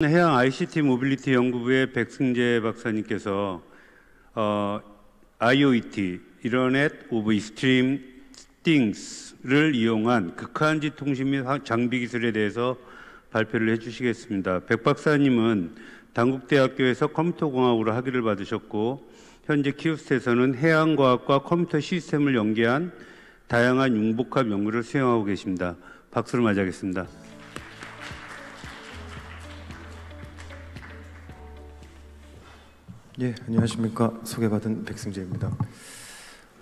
해양 ICT 모빌리티 연구부의 백승재 박사님께서 IoT, Internet of Extreme Things를 이용한 극한지 통신 및 장비 기술에 대해서 발표를 해주시겠습니다. 백 박사님은 단국대학교에서 컴퓨터공학으로 학위를 받으셨고 현재 키우스트에서는 해양과학과 컴퓨터 시스템을 연계한 다양한 융복합 연구를 수행하고 계십니다. 박수를 맞이하겠습니다. 예, 안녕하십니까. 소개받은 백승재입니다.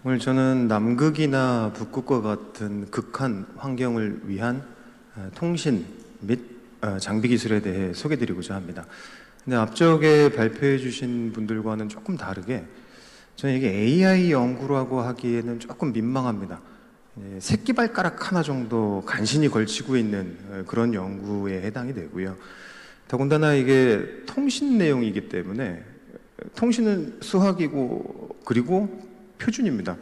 오늘 저는 남극이나 북극과 같은 극한 환경을 위한 통신 및 장비 기술에 대해 소개드리고자 합니다. 근데 앞쪽에 발표해 주신 분들과는 조금 다르게 저는 이게 AI 연구라고 하기에는 조금 민망합니다. 새끼발가락 하나 정도 간신히 걸치고 있는 그런 연구에 해당이 되고요. 더군다나 이게 통신 내용이기 때문에 통신은 수학이고 그리고 표준입니다.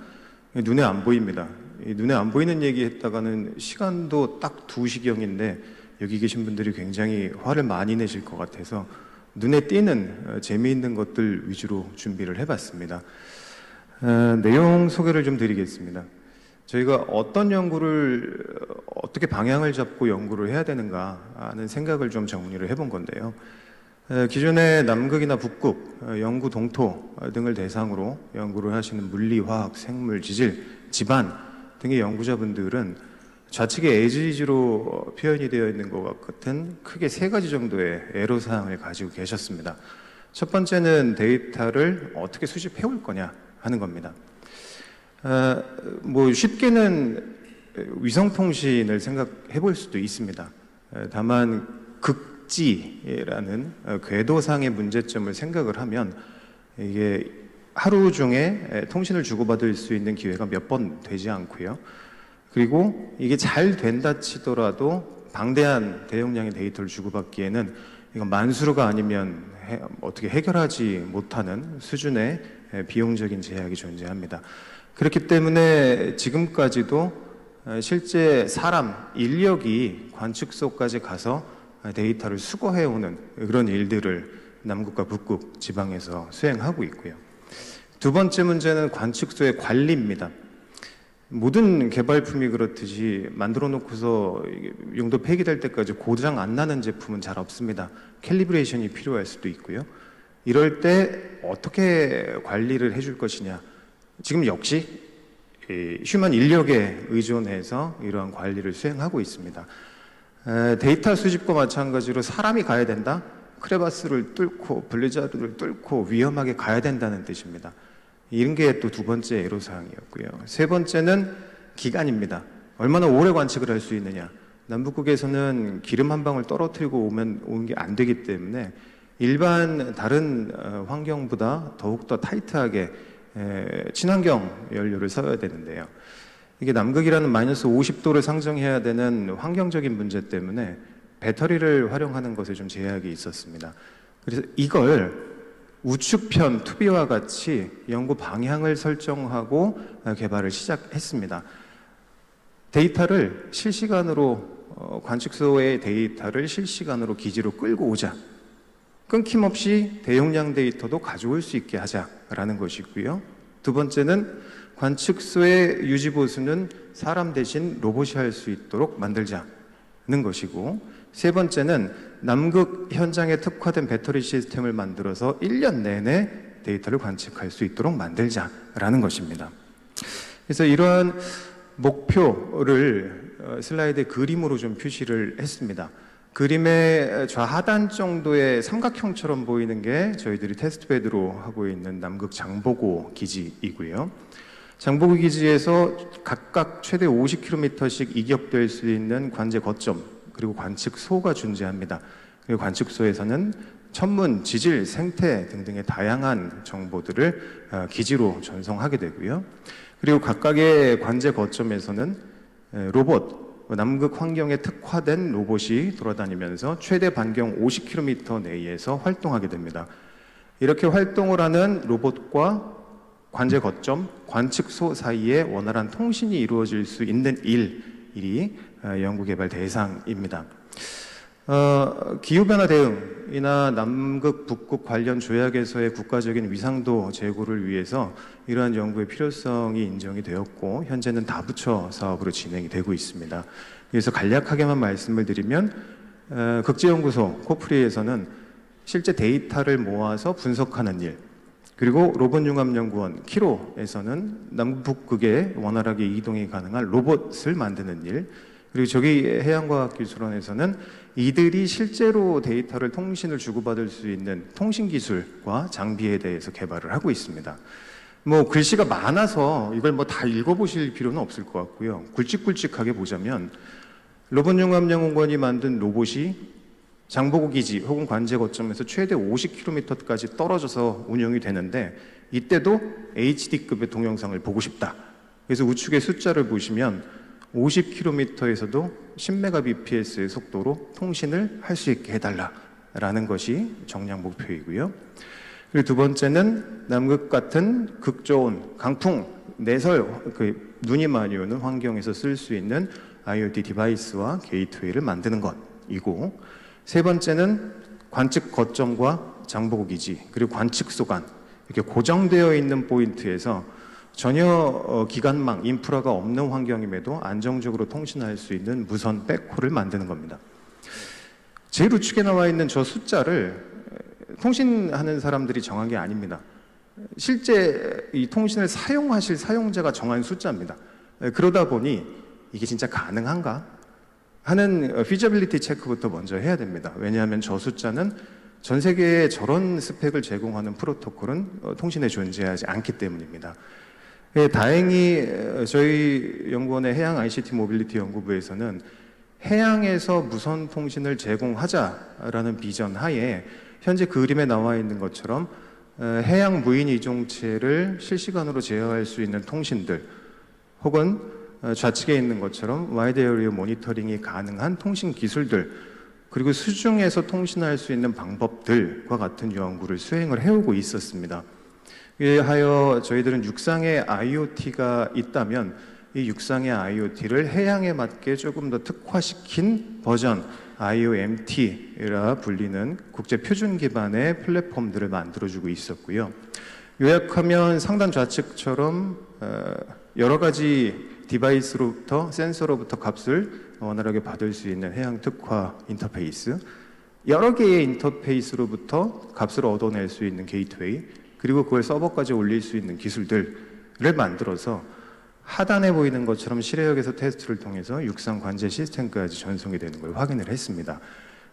눈에 안 보입니다. 눈에 안 보이는 얘기 했다가는 시간도 딱 2시경인데 여기 계신 분들이 굉장히 화를 많이 내실 것 같아서 눈에 띄는 재미있는 것들 위주로 준비를 해봤습니다. 내용 소개를 좀 드리겠습니다. 저희가 어떤 연구를 어떻게 방향을 잡고 연구를 해야 되는가 하는 생각을 좀 정리를 해본 건데요. 기존에 남극이나 북극, 영구 동토 등을 대상으로 연구를 하시는 물리, 화학, 생물, 지질, 집안 등의 연구자분들은 좌측에 AS로 표현이 되어 있는 것 같은 크게 3가지 정도의 애로사항을 가지고 계셨습니다. 첫 번째는 데이터를 어떻게 수집해 올 거냐 하는 겁니다. 쉽게는 위성통신을 생각해 볼 수도 있습니다. 다만 극지라는 궤도상의 문제점을 생각을 하면 이게 하루 중에 통신을 주고받을 수 있는 기회가 몇 번 되지 않고요. 그리고 이게 잘 된다 치더라도 방대한 대용량의 데이터를 주고받기에는 이건 만수르가 아니면 어떻게 해결하지 못하는 수준의 비용적인 제약이 존재합니다. 그렇기 때문에 지금까지도 실제 사람, 인력이 관측소까지 가서 데이터를 수거해오는 그런 일들을 남극과 북극 지방에서 수행하고 있고요. 두 번째 문제는 관측소의 관리입니다. 모든 개발품이 그렇듯이 만들어 놓고서 용도 폐기될 때까지 고장 안 나는 제품은 잘 없습니다. 캘리브레이션이 필요할 수도 있고요. 이럴 때 어떻게 관리를 해줄 것이냐. 지금 역시 휴먼 인력에 의존해서 이러한 관리를 수행하고 있습니다. 데이터 수집과 마찬가지로 사람이 가야 된다? 크레바스를 뚫고 블리자드를 뚫고 위험하게 가야 된다는 뜻입니다. 이런 게 또 2번째 애로사항이었고요. 3번째는 기간입니다. 얼마나 오래 관측을 할 수 있느냐. 남북극에서는 기름 한 방울 떨어뜨리고 오는 게 안 되기 때문에 일반 다른 환경보다 더욱더 타이트하게 친환경 연료를 써야 되는데요. 이게 남극이라는 마이너스 50도를 상정해야 되는 환경적인 문제 때문에 배터리를 활용하는 것에 좀 제약이 있었습니다. 그래서 이걸 우측편 투비와 같이 연구 방향을 설정하고 개발을 시작했습니다. 데이터를 실시간으로 관측소의 데이터를 실시간으로 기지로 끌고 오자. 끊김없이 대용량 데이터도 가져올 수 있게 하자라는 것이고요. 두 번째는 관측소의 유지보수는 사람 대신 로봇이 할 수 있도록 만들자는 것이고, 세 번째는 남극 현장에 특화된 배터리 시스템을 만들어서 1년 내내 데이터를 관측할 수 있도록 만들자라는 것입니다. 그래서 이러한 목표를 슬라이드에 그림으로 좀 표시를 했습니다. 그림의 좌하단 정도의 삼각형처럼 보이는 게 저희들이 테스트베드로 하고 있는 남극 장보고 기지이고요. 장보고 기지에서 각각 최대 50km씩 이격될 수 있는 관제 거점 그리고 관측소가 존재합니다. 그리고 관측소에서는 천문, 지질, 생태 등등의 다양한 정보들을 기지로 전송하게 되고요. 그리고 각각의 관제 거점에서는 로봇, 남극 환경에 특화된 로봇이 돌아다니면서 최대 반경 50km 내에서 활동하게 됩니다. 이렇게 활동을 하는 로봇과 관제 거점, 관측소 사이에 원활한 통신이 이루어질 수 있는 일이 연구개발 대상입니다. 기후변화 대응이나 남극, 북극 관련 조약에서의 국가적인 위상도 제고를 위해서 이러한 연구의 필요성이 인정이 되었고 현재는 다부처 사업으로 진행이 되고 있습니다. 그래서 간략하게만 말씀을 드리면 극지연구소 코프리에서는 실제 데이터를 모아서 분석하는 일, 그리고 로봇융합연구원 키로에서는 남북극에 원활하게 이동이 가능한 로봇을 만드는 일, 그리고 저기 해양과학기술원에서는 이들이 실제로 데이터를 통신을 주고받을 수 있는 통신기술과 장비에 대해서 개발을 하고 있습니다. 뭐 글씨가 많아서 이걸 뭐 다 읽어보실 필요는 없을 것 같고요. 굵직굵직하게 보자면 로봇융합연구원이 만든 로봇이 장보고 기지 혹은 관제 거점에서 최대 50km까지 떨어져서 운영이 되는데 이때도 HD급의 동영상을 보고 싶다. 그래서 우측의 숫자를 보시면 50km에서도 10mbps의 속도로 통신을 할 수 있게 해달라라는 것이 정량 목표이고요. 그리고 두 번째는 남극 같은 극저온, 강풍, 내설, 눈이 많이 오는 환경에서 쓸 수 있는 IoT 디바이스와 게이트웨이를 만드는 것이고, 세 번째는 관측 거점과 장보고 기지, 그리고 관측소관, 이렇게 고정되어 있는 포인트에서 전혀 기관망, 인프라가 없는 환경임에도 안정적으로 통신할 수 있는 무선 백홀을 만드는 겁니다. 제일 우측에 나와 있는 저 숫자를 통신하는 사람들이 정한 게 아닙니다. 실제 이 통신을 사용하실 사용자가 정한 숫자입니다. 그러다 보니 이게 진짜 가능한가 하는 피저빌리티 체크부터 먼저 해야 됩니다. 왜냐하면 저 숫자는 전 세계에 저런 스펙을 제공하는 프로토콜은 통신에 존재하지 않기 때문입니다. 다행히 저희 연구원의 해양 ICT 모빌리티 연구부에서는 해양에서 무선 통신을 제공하자라는 비전 하에 현재 그림에 나와 있는 것처럼 해양 무인 이종체를 실시간으로 제어할 수 있는 통신들, 혹은 좌측에 있는 것처럼 와이드 에어리어 모니터링이 가능한 통신 기술들, 그리고 수중에서 통신할 수 있는 방법들과 같은 연구를 수행을 해오고 있었습니다. 이에 하여 저희들은 육상에 IoT가 있다면 이 육상의 IoT를 해양에 맞게 조금 더 특화시킨 버전 IOMT라 불리는 국제 표준 기반의 플랫폼들을 만들어주고 있었고요. 요약하면 상단 좌측처럼 여러 가지 디바이스로부터 센서로부터 값을 원활하게 받을 수 있는 해양 특화 인터페이스, 여러 개의 인터페이스로부터 값을 얻어낼 수 있는 게이트웨이, 그리고 그걸 서버까지 올릴 수 있는 기술들을 만들어서 하단에 보이는 것처럼 실외역에서 테스트를 통해서 육상 관제 시스템까지 전송이 되는 걸 확인을 했습니다.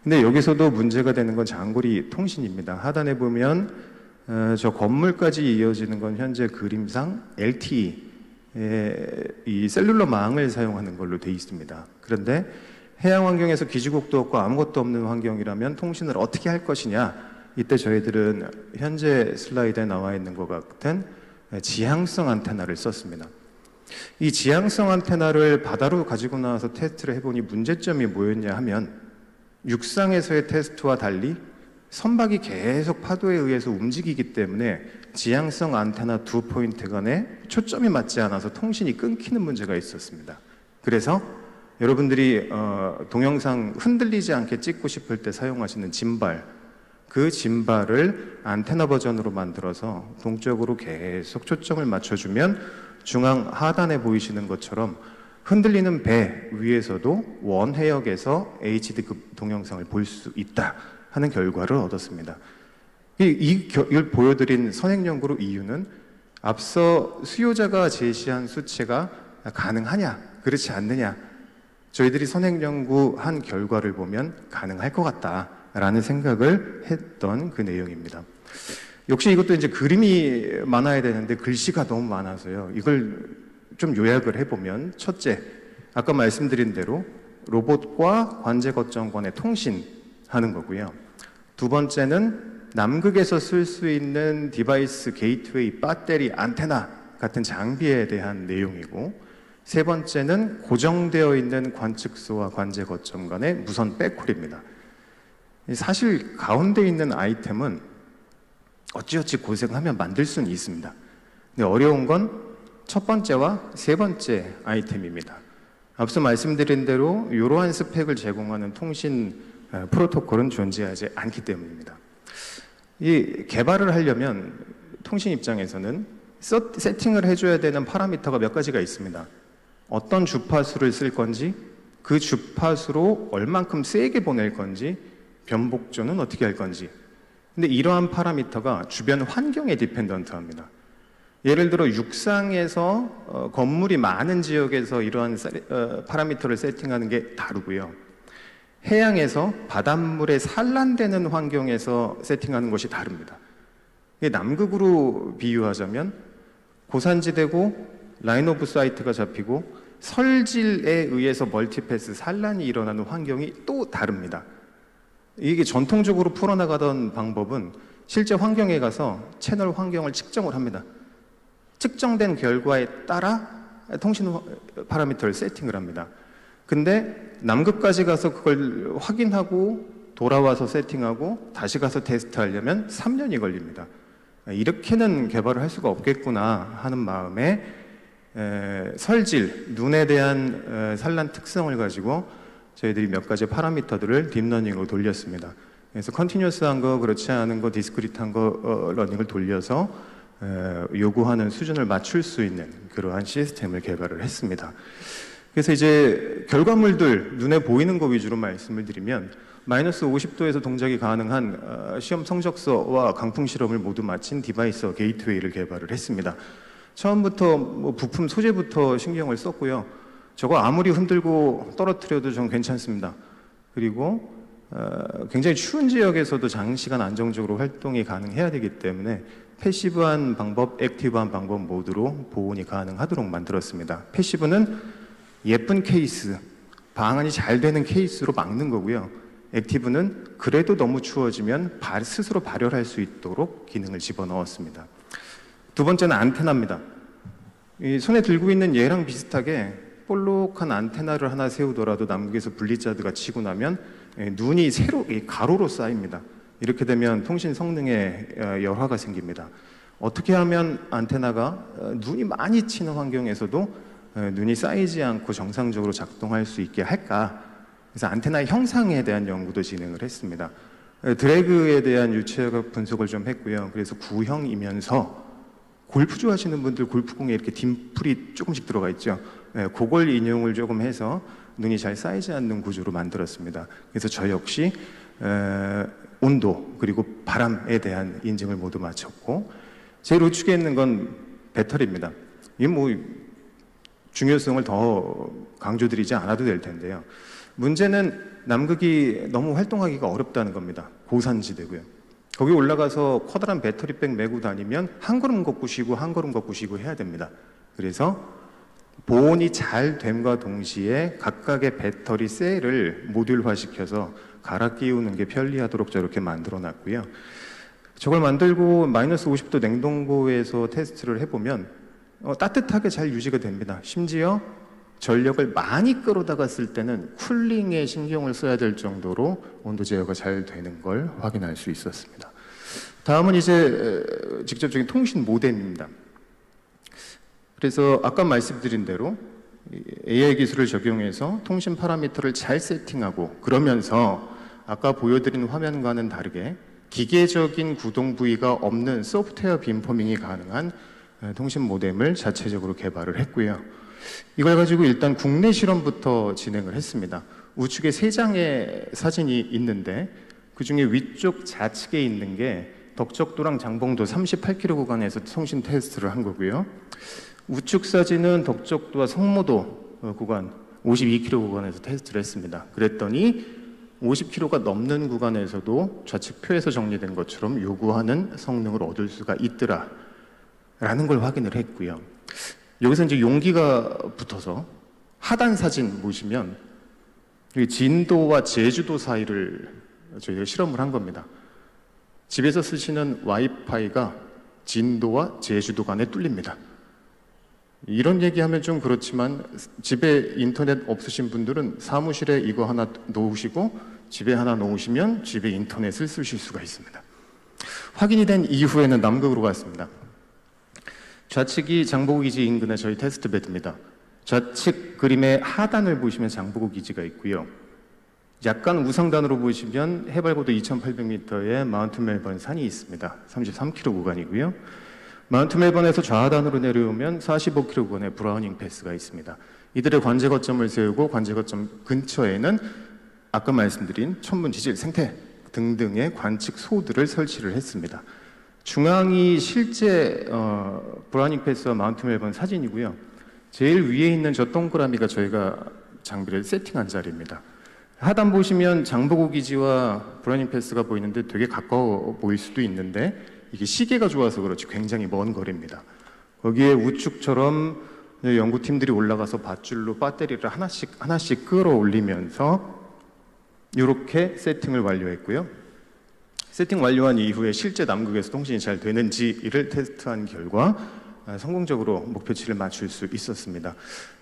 근데 여기서도 문제가 되는 건 장거리 통신입니다. 하단에 보면 저 건물까지 이어지는 건 현재 그림상 LTE 이 셀룰러 망을 사용하는 걸로 되어 있습니다. 그런데 해양 환경에서 기지국도 없고 아무것도 없는 환경이라면 통신을 어떻게 할 것이냐, 이때 저희들은 현재 슬라이드에 나와 있는 것 같은 지향성 안테나를 썼습니다. 이 지향성 안테나를 바다로 가지고 나와서 테스트를 해보니 문제점이 뭐였냐 하면, 육상에서의 테스트와 달리 선박이 계속 파도에 의해서 움직이기 때문에 지향성 안테나 두 포인트 간에 초점이 맞지 않아서 통신이 끊기는 문제가 있었습니다. 그래서 여러분들이 동영상 흔들리지 않게 찍고 싶을 때 사용하시는 짐발, 그 짐발을 안테나 버전으로 만들어서 동쪽으로 계속 초점을 맞춰주면 중앙 하단에 보이시는 것처럼 흔들리는 배 위에서도 원해역에서 HD급 동영상을 볼 수 있다 하는 결과를 얻었습니다. 이걸 보여드린 선행연구로 이유는 앞서 수요자가 제시한 수치가 가능하냐, 그렇지 않느냐, 저희들이 선행연구한 결과를 보면 가능할 것 같다라는 생각을 했던 그 내용입니다. 역시 이것도 이제 그림이 많아야 되는데 글씨가 너무 많아서요. 이걸 좀 요약을 해보면, 첫째, 아까 말씀드린 대로 로봇과 관제 거점 간의 통신하는 거고요. 두 번째는 남극에서 쓸 수 있는 디바이스, 게이트웨이, 배터리, 안테나 같은 장비에 대한 내용이고, 세 번째는 고정되어 있는 관측소와 관제 거점 간의 무선 백홀입니다. 사실 가운데 있는 아이템은 어찌어찌 고생하면 만들 수는 있습니다. 근데 어려운 건 첫 번째와 세 번째 아이템입니다. 앞서 말씀드린 대로 이러한 스펙을 제공하는 통신 프로토콜은 존재하지 않기 때문입니다. 이 개발을 하려면 통신 입장에서는 세팅을 해줘야 되는 파라미터가 몇 가지가 있습니다. 어떤 주파수를 쓸 건지, 그 주파수로 얼만큼 세게 보낼 건지, 변복조는 어떻게 할 건지. 근데 이러한 파라미터가 주변 환경에 디펜던트합니다. 예를 들어 육상에서 건물이 많은 지역에서 이러한 파라미터를 세팅하는 게 다르고요. 해양에서 바닷물에 산란되는 환경에서 세팅하는 것이 다릅니다. 남극으로 비유하자면 고산지대고 라인 오브 사이트가 잡히고 설질에 의해서 멀티패스 산란이 일어나는 환경이 또 다릅니다. 이게 전통적으로 풀어나가던 방법은 실제 환경에 가서 채널 환경을 측정을 합니다. 측정된 결과에 따라 통신 파라미터를 세팅을 합니다. 근데 남극까지 가서 그걸 확인하고 돌아와서 세팅하고 다시 가서 테스트하려면 3년이 걸립니다. 이렇게는 개발을 할 수가 없겠구나 하는 마음에 설질, 눈에 대한 산란 특성을 가지고 저희들이 몇 가지 파라미터들을 딥러닝으로 돌렸습니다. 그래서 컨티뉴어스한 거, 그렇지 않은 거, 디스크리트한 거 러닝을 돌려서 요구하는 수준을 맞출 수 있는 그러한 시스템을 개발을 했습니다. 그래서 이제 결과물들 눈에 보이는 거 위주로 말씀을 드리면 마이너스 50도에서 동작이 가능한 시험 성적서와 강풍 실험을 모두 마친 디바이서 게이트웨이를 개발을 했습니다. 처음부터 뭐 부품 소재부터 신경을 썼고요. 저거 아무리 흔들고 떨어뜨려도 전 괜찮습니다. 그리고 굉장히 추운 지역에서도 장시간 안정적으로 활동이 가능해야 되기 때문에 패시브한 방법, 액티브한 방법 모두로 보온이 가능하도록 만들었습니다. 패시브는 예쁜 케이스, 방안이 잘 되는 케이스로 막는 거고요. 액티브는 그래도 너무 추워지면 스스로 발열할 수 있도록 기능을 집어넣었습니다. 두 번째는 안테나입니다. 이 손에 들고 있는 얘랑 비슷하게 볼록한 안테나를 하나 세우더라도 남극에서 분리자드가 치고 나면 눈이 가로로 쌓입니다. 이렇게 되면 통신 성능에 열화가 생깁니다. 어떻게 하면 안테나가 눈이 많이 치는 환경에서도 눈이 쌓이지 않고 정상적으로 작동할 수 있게 할까? 그래서 안테나 형상에 대한 연구도 진행을 했습니다. 드래그에 대한 유체적 분석을 좀 했고요. 그래서 구형이면서 골프 좋아하시는 분들 골프공에 이렇게 딤플이 조금씩 들어가 있죠. 그걸 인용을 조금 해서 눈이 잘 쌓이지 않는 구조로 만들었습니다. 그래서 저 역시 온도 그리고 바람에 대한 인증을 모두 마쳤고 제일 우측에 있는 건 배터리입니다. 이게 뭐 중요성을 더 강조드리지 않아도 될 텐데요. 문제는 남극이 너무 활동하기가 어렵다는 겁니다. 고산지대고요. 거기 올라가서 커다란 배터리백 메고 다니면 한 걸음 걷고 쉬고 한 걸음 걷고 쉬고 해야 됩니다. 그래서 보온이 잘 됨과 동시에 각각의 배터리 셀을 모듈화시켜서 갈아 끼우는 게 편리하도록 저렇게 만들어 놨고요. 저걸 만들고 마이너스 50도 냉동고에서 테스트를 해보면 따뜻하게 잘 유지가 됩니다. 심지어 전력을 많이 끌어다가 쓸 때는 쿨링에 신경을 써야 될 정도로 온도 제어가 잘 되는 걸 확인할 수 있었습니다. 다음은 이제 직접적인 통신 모뎀입니다. 그래서 아까 말씀드린 대로 AI 기술을 적용해서 통신 파라미터를 잘 세팅하고 그러면서 아까 보여드린 화면과는 다르게 기계적인 구동 부위가 없는 소프트웨어 빔포밍이 가능한 통신 모뎀을 자체적으로 개발을 했고요. 이걸 가지고 일단 국내 실험부터 진행을 했습니다. 우측에 3장의 사진이 있는데 그중에 위쪽 좌측에 있는 게 덕적도랑 장봉도 38km 구간에서 통신 테스트를 한 거고요. 우측 사진은 덕적도와 성모도 구간 52km 구간에서 테스트를 했습니다. 그랬더니 50km가 넘는 구간에서도 좌측 표에서 정리된 것처럼 요구하는 성능을 얻을 수가 있더라 라는 걸 확인을 했고요. 여기서 이제 용기가 붙어서 하단 사진 보시면 진도와 제주도 사이를 저희가 실험을 한 겁니다. 집에서 쓰시는 와이파이가 진도와 제주도 간에 뚫립니다. 이런 얘기하면 좀 그렇지만 집에 인터넷 없으신 분들은 사무실에 이거 하나 놓으시고 집에 하나 놓으시면 집에 인터넷을 쓰실 수가 있습니다. 확인이 된 이후에는 남극으로 갔습니다. 좌측이 장보고 기지 인근의 저희 테스트 베드입니다. 좌측 그림의 하단을 보시면 장보고 기지가 있고요. 약간 우상단으로 보시면 해발고도 2,800m의 마운트 멜번 산이 있습니다. 33km 구간이고요. 마운트 멜번에서 좌하단으로 내려오면 45km 구간의 브라우닝 패스가 있습니다. 이들의 관제 거점을 세우고 관제 거점 근처에는 아까 말씀드린 천문 지질 생태 등등의 관측소들을 설치를 했습니다. 중앙이 실제 브라우닝 패스와 마운트 멜번 사진이고요. 제일 위에 있는 저 동그라미가 저희가 장비를 세팅한 자리입니다. 하단 보시면 장보고 기지와 브라우닝 패스가 보이는데 되게 가까워 보일 수도 있는데 이게 시계가 좋아서 그렇지 굉장히 먼 거리입니다. 거기에 우측처럼 연구팀들이 올라가서 밧줄로 배터리를 하나씩 끌어올리면서 이렇게 세팅을 완료했고요. 세팅 완료한 이후에 실제 남극에서 통신이 잘 되는지를 테스트한 결과 성공적으로 목표치를 맞출 수 있었습니다.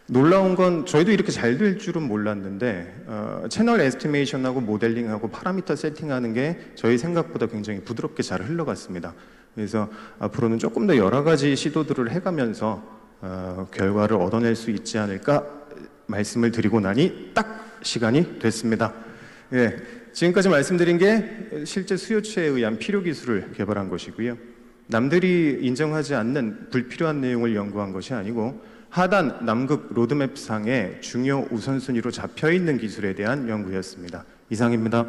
놀라운 건 저희도 이렇게 잘 될 줄은 몰랐는데 채널 에스티메이션하고 모델링하고 파라미터 세팅하는 게 저희 생각보다 굉장히 부드럽게 잘 흘러갔습니다. 그래서 앞으로는 조금 더 여러 가지 시도들을 해가면서 결과를 얻어낼 수 있지 않을까 말씀을 드리고 나니 딱 시간이 됐습니다. 예, 지금까지 말씀드린 게 실제 수요처에 의한 필요 기술을 개발한 것이고요. 남들이 인정하지 않는 불필요한 내용을 연구한 것이 아니고 하단 남극 로드맵상의 중요 우선순위로 잡혀있는 기술에 대한 연구였습니다. 이상입니다.